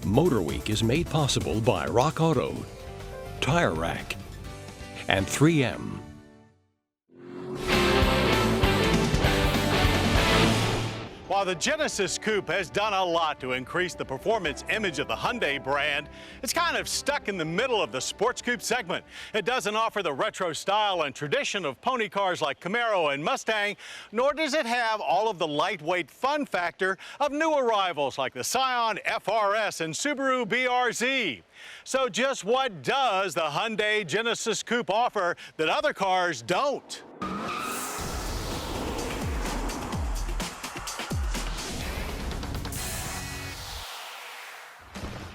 MotorWeek is made possible by Rock Auto, Tire Rack, and 3M. While the Genesis Coupe has done a lot to increase the performance image of the Hyundai brand, it's kind of stuck in the middle of the sports coupe segment. It doesn't offer the retro style and tradition of pony cars like Camaro and Mustang, nor does it have all of the lightweight fun factor of new arrivals like the Scion FRS and Subaru BRZ. So just what does the Hyundai Genesis Coupe offer that other cars don't?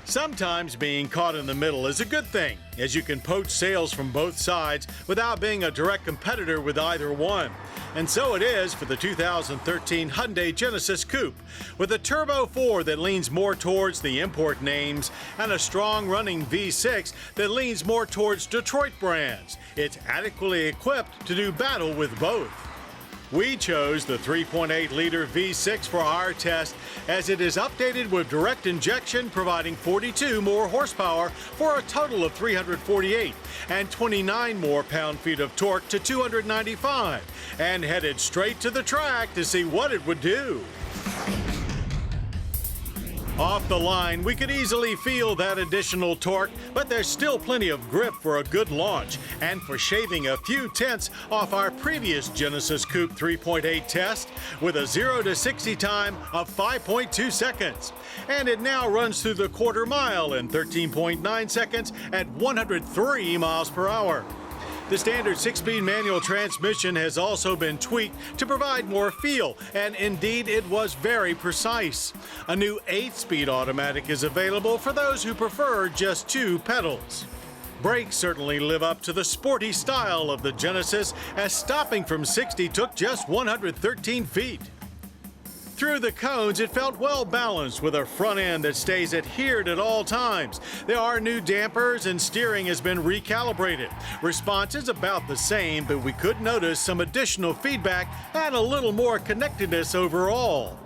Sometimes being caught in the middle is a good thing, as you can poach sales from both sides without being a direct competitor with either one. And so it is for the 2013 Hyundai Genesis Coupe, with a Turbo 4 that leans more towards the import names and a strong running V6 that leans more towards Detroit brands. It's adequately equipped to do battle with both. We chose the 3.8-liter V6 for our test, as it is updated with direct injection, providing 42 more horsepower for a total of 348 and 29 more pound-feet of torque to 295, and headed straight to the track to see what it would do. Off the line, we could easily feel that additional torque, but there's still plenty of grip for a good launch and for shaving a few tenths off our previous Genesis Coupe 3.8 test with a 0 to 60 time of 5.2 seconds. And it now runs through the quarter mile in 13.9 seconds at 103 miles per hour. The standard 6-speed manual transmission has also been tweaked to provide more feel, and indeed it was very precise. A new 8-speed automatic is available for those who prefer just 2 pedals. Brakes certainly live up to the sporty style of the Genesis, as stopping from 60 took just 113 feet. Through the cones, it felt well balanced with a front end that stays adhered at all times. There are new dampers and steering has been recalibrated. Response is about the same, but we could notice some additional feedback and a little more connectedness overall.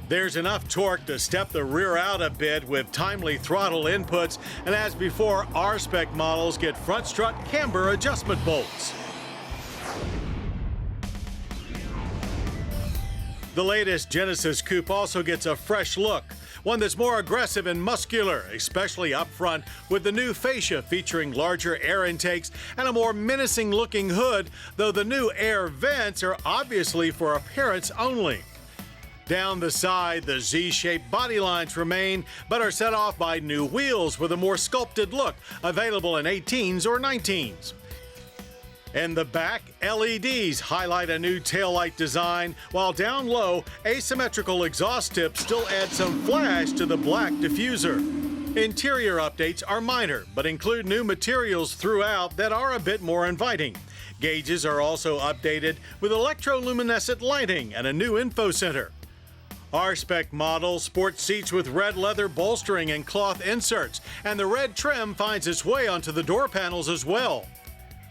There's enough torque to step the rear out a bit with timely throttle inputs, and as before, R-Spec models get front strut camber adjustment bolts. The latest Genesis Coupe also gets a fresh look, one that's more aggressive and muscular, especially up front, with the new fascia featuring larger air intakes and a more menacing-looking hood, though the new air vents are obviously for appearance only. Down the side, the Z-shaped body lines remain, but are set off by new wheels with a more sculpted look, available in 18s or 19s. In the back, LEDs highlight a new taillight design, while down low, asymmetrical exhaust tips still add some flash to the black diffuser. Interior updates are minor, but include new materials throughout that are a bit more inviting. Gauges are also updated with electroluminescent lighting and a new info center. R-Spec models sport seats with red leather bolstering and cloth inserts, and the red trim finds its way onto the door panels as well.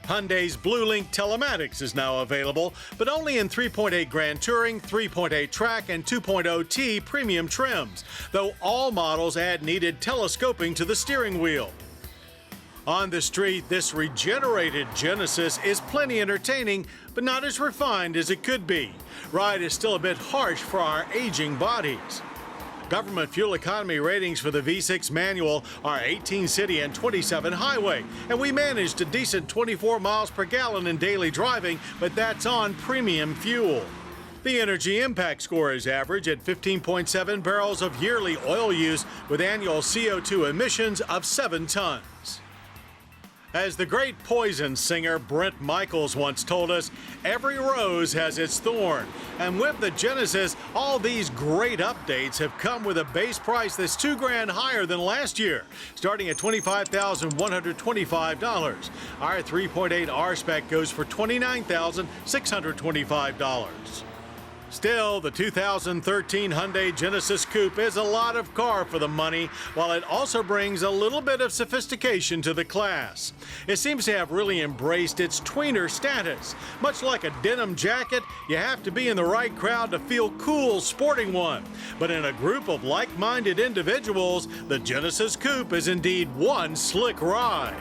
Hyundai's Blue Link telematics is now available, but only in 3.8 Grand Touring, 3.8 Track, and 2.0T premium trims, though all models add needed telescoping to the steering wheel. On the street, this regenerated Genesis is plenty entertaining, but not as refined as it could be. Ride is still a bit harsh for our aging bodies. Government fuel economy ratings for the V6 manual are 18 city and 27 highway, and we managed a decent 24 miles per gallon in daily driving, but that's on premium fuel. The energy impact score is average at 15.7 barrels of yearly oil use, with annual CO2 emissions of 7 tons. As the great Poison singer Brent Michaels once told us, every rose has its thorn. And with the Genesis, all these great updates have come with a base price that's $2,000 higher than last year, starting at $25,125. Our 3.8 R-Spec goes for $29,625. Still, the 2013 Hyundai Genesis Coupe is a lot of car for the money, while it also brings a little bit of sophistication to the class. It seems to have really embraced its tweener status. Much like a denim jacket, you have to be in the right crowd to feel cool sporting one. But in a group of like-minded individuals, the Genesis Coupe is indeed one slick ride.